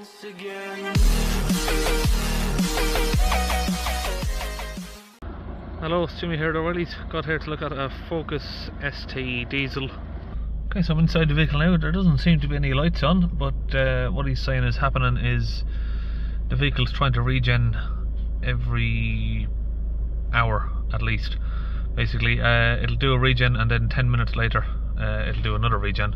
once again. Hello, it's Jimmy here at O'Reilly's. Got here to look at a Focus ST diesel. Okay, so I'm inside the vehicle now. There doesn't seem to be any lights on, but what he's saying is happening is the vehicle's trying to regen every hour at least. Basically, it'll do a regen and then 10 minutes later it'll do another regen.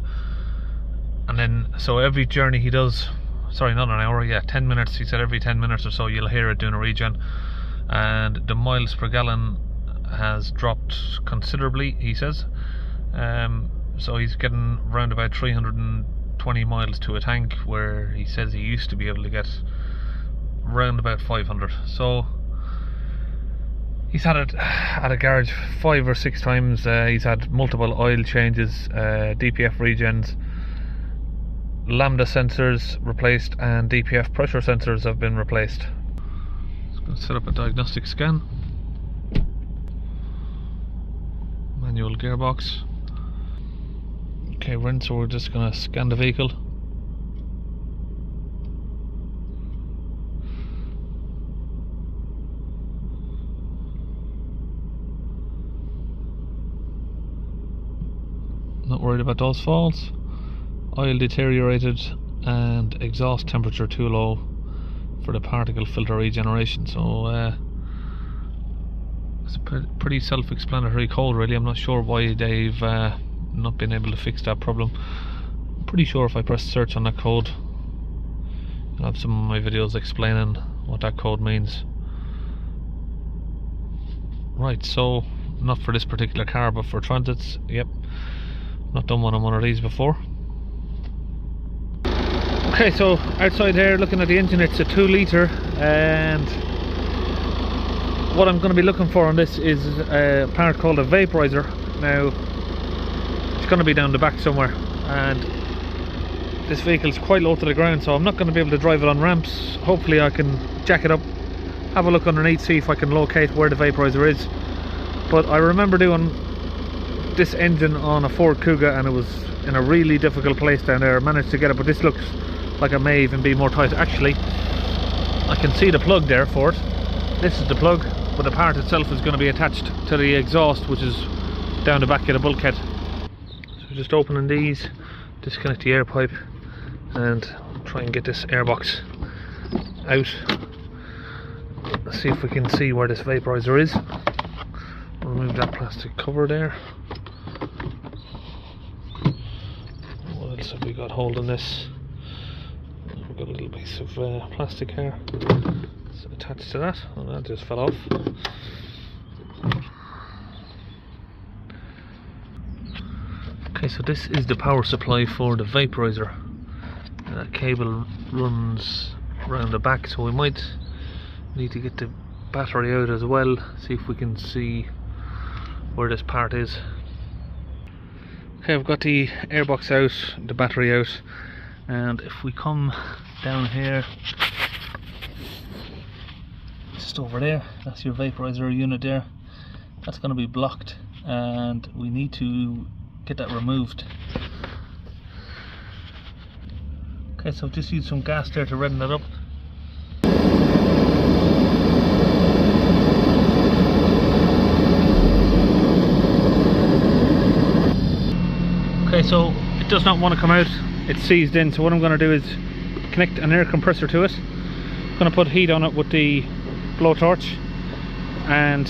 And then, so every journey he does, sorry, not an hour, yeah, 10 minutes, he said every 10 minutes or so you'll hear it doing a regen. And the miles per gallon has dropped considerably, he says. So he's getting around about 320 miles to a tank, where he says he used to be able to get around about 500. So he's had it at a garage 5 or 6 times. He's had multiple oil changes, DPF regens, lambda sensors replaced, and DPF pressure sensors have been replaced. Just going to set up a diagnostic scan. Manual gearbox. Okay, so we're just going to scan the vehicle. Not worried about those faults. Oil deteriorated and exhaust temperature too low for the particle filter regeneration. So it's a pretty self-explanatory code really. I'm not sure why they've not been able to fix that problem. I'm pretty sure if I press search on that code, I'll have some of my videos explaining what that code means. Right, so not for this particular car but for transits. Yep, not done one on one of these before. Okay, so outside here looking at the engine, it's a 2 litre, and what I'm going to be looking for on this is a part called a vaporizer. Now it's going to be down the back somewhere, and this vehicle is quite low to the ground, so I'm not going to be able to drive it on ramps. Hopefully I can jack it up, have a look underneath, see if I can locate where the vaporizer is. But I remember doing this engine on a Ford Kuga and it was in a really difficult place down there. I managed to get it, but this looks like it may even be more tight. Actually, I can see the plug there for it. This is the plug, but the part itself is going to be attached to the exhaust, which is down the back of the bulkhead. So just opening these, disconnect the air pipe and try and get this airbox out. Let's see if we can see where this vaporizer is. Remove that plastic cover there. What else have we got holding this? We've got a little piece of plastic here. It's attached to that, and that just fell off. Okay, so this is the power supply for the vaporizer. That cable runs around the back, so we might need to get the battery out as well, see if we can see where this part is. Okay, I've got the airbox out, the battery out, and if we come down here, just over there, that's your vaporizer unit there. That's going to be blocked and we need to get that removed. Okay, so I've just used some gas there to redden it up. Okay, so it does not want to come out, it's seized in, so what I'm going to do is connect an air compressor to it. I'm going to put heat on it with the blowtorch, and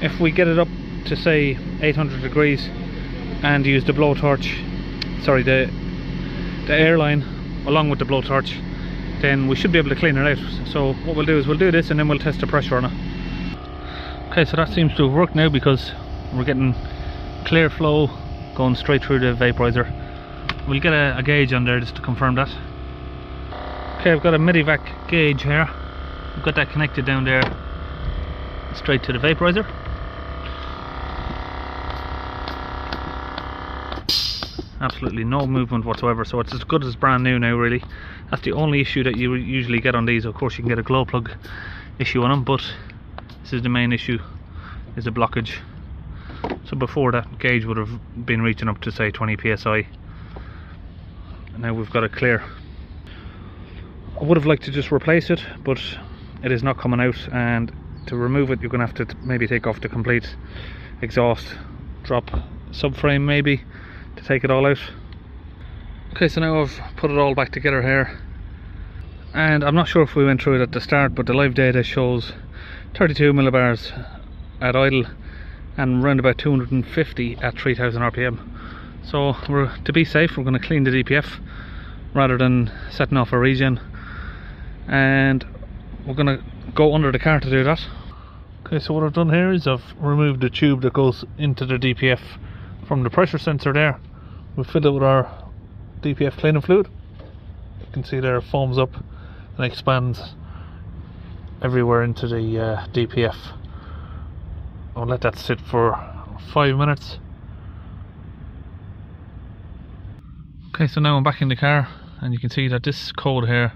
if we get it up to say 800 degrees and use the blowtorch, sorry, the airline along with the blowtorch, then we should be able to clean it out. So what we'll do is we'll do this and then we'll test the pressure on it. Okay, so that seems to have worked now because we're getting clear flow going straight through the vaporizer. We'll get a gauge on there just to confirm that. Okay, I've got a Medivac gauge here. I've got that connected down there straight to the vaporizer. Absolutely no movement whatsoever, so it's as good as brand new now really. That's the only issue that you usually get on these. Of course you can get a glow plug issue on them, but this is the main issue, is a blockage. So before, that gauge would have been reaching up to say 20 psi, and now we've got it clear. What would have liked to just replace it, but it is not coming out, and to remove it you're going to have to maybe take off the complete exhaust, drop subframe maybe to take it all out. Okay, so now I've put it all back together here, and I'm not sure if we went through it at the start, but the live data shows 32 millibars at idle and around about 250 at 3000 RPM. So to be safe, we're going to clean the DPF rather than setting off a regen, and we're going to go under the car to do that. Okay, so what I've done here is I've removed the tube that goes into the DPF from the pressure sensor there. We've filled it with our DPF cleaning fluid. You can see there it foams up and expands everywhere into the DPF. I'll let that sit for 5 minutes. Okay, so now I'm back in the car, and you can see that this code here,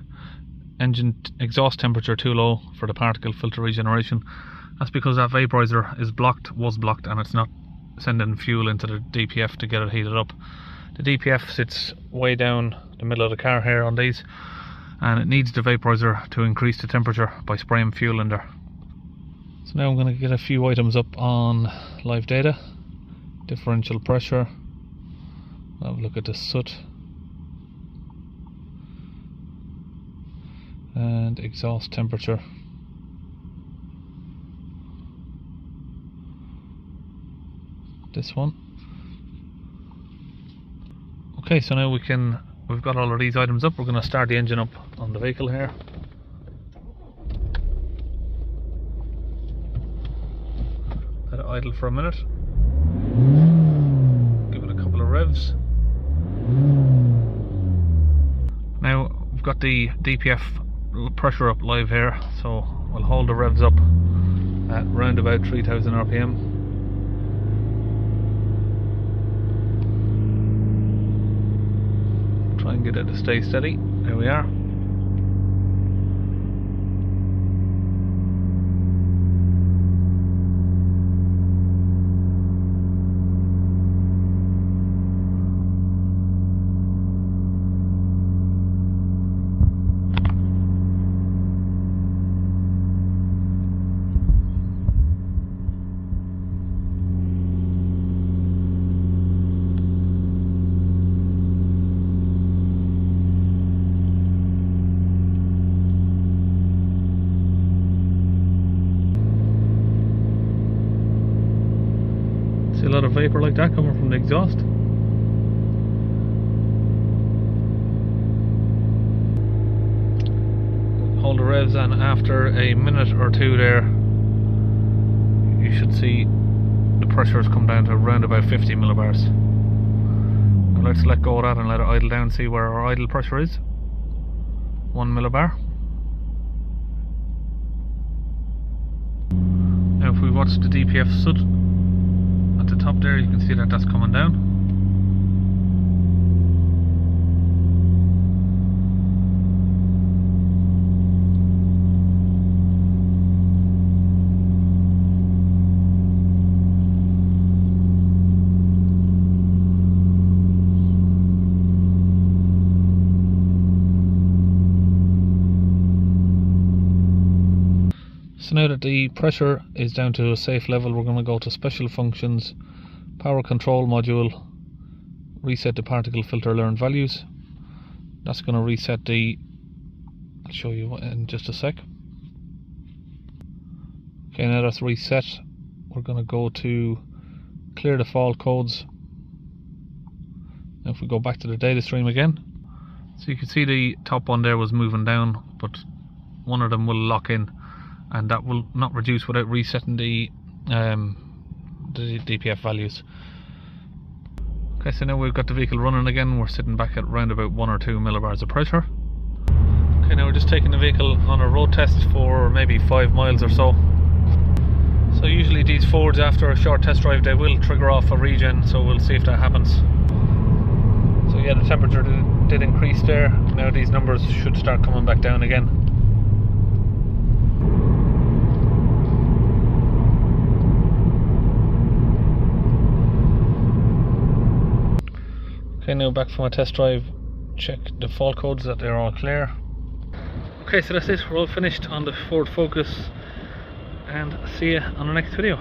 engine exhaust temperature too low for the particle filter regeneration. That's because that vaporizer was blocked, and it's not sending fuel into the DPF to get it heated up. The DPF sits way down the middle of the car here on these, and it needs the vaporizer to increase the temperature by spraying fuel in there. So now I'm going to get a few items up on live data. Differential pressure, have a look at the soot, and exhaust temperature. This one. Okay, so now we've got all of these items up. We're going to start the engine up on the vehicle here. Let it idle for a minute. Give it a couple of revs. Now we've got the DPF pressure up live here, so we'll hold the revs up at round about 3000 RPM. Try and get it to stay steady. There we are. See a lot of vapour like that coming from the exhaust. Hold the revs, and after a minute or two there you should see the pressure has come down to around about 50 millibars. Now let's let go of that and let it idle down and see where our idle pressure is. 1 millibar. Now if we watch the DPF soot at the top there, you can see that that's coming down. So now that the pressure is down to a safe level, we're going to go to special functions, power control module, reset the particle filter learned values. That's going to reset the, I'll show you in just a sec. Okay, now that's reset. We're going to go to clear the fault codes. Now if we go back to the data stream again, so you can see the top one there was moving down, but one of them will lock in, and that will not reduce without resetting the DPF values. Okay, so now we've got the vehicle running again. We're sitting back at around about 1 or 2 millibars of pressure. Okay, now we're just taking the vehicle on a road test for maybe 5 miles or so. So usually these Fords, after a short test drive, they will trigger off a regen, so we'll see if that happens. So yeah, the temperature did increase there. Now these numbers should start coming back down again. Okay, now back from a test drive, check the fault codes that they're all clear. Okay, so that's it, we're all finished on the Ford Focus, and see you on the next video.